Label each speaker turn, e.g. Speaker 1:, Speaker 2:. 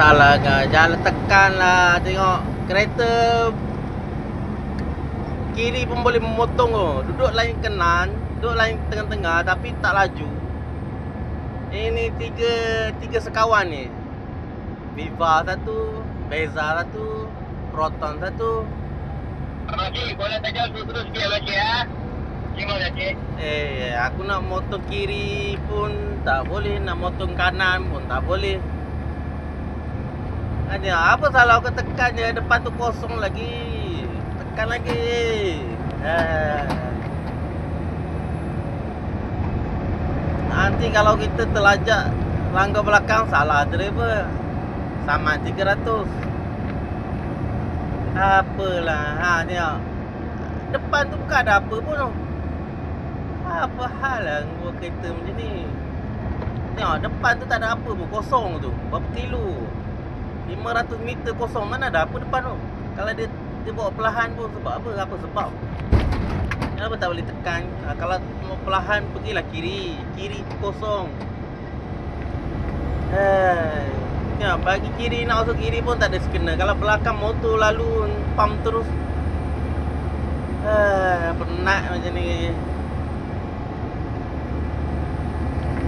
Speaker 1: Salah kan, jalan tekan lah. Tengok kereta kiri pun boleh memotong tu. Duduk lain kanan, duduk lain tengah-tengah tapi tak laju. Ini tiga sekawan ni. Viva satu, Beza satu, Proton satu.
Speaker 2: Pakcik, boleh tajam terus sikit pakcik ya. Terima kasih.
Speaker 1: Aku nak motong kiri pun tak boleh, nak motong kanan pun tak boleh. Hanya apa salah aku tekan je, depan tu kosong lagi. Tekan lagi. Nanti kalau kita terlajak langgar belakang, salah driver. Sama 300. Apalah, tengok. Depan tu bukan ada apa pun tu. Apa hal lah buat kereta macam ni. Tengok, depan tu tak ada apa pun, kosong tu. Berapa kilo? 500 meter kosong, mana ada apa depan tu. Kalau dia bawa perlahan pun sebab apa? Apa sebab? Kenapa tak boleh tekan? Kalau mau perlahan, pergilah kiri. Kiri tu kosong. Tengok, bagi kiri, nak masuk kiri pun tak ada sekena. Kalau belakang motor lalu pump terus. Penat macam ni.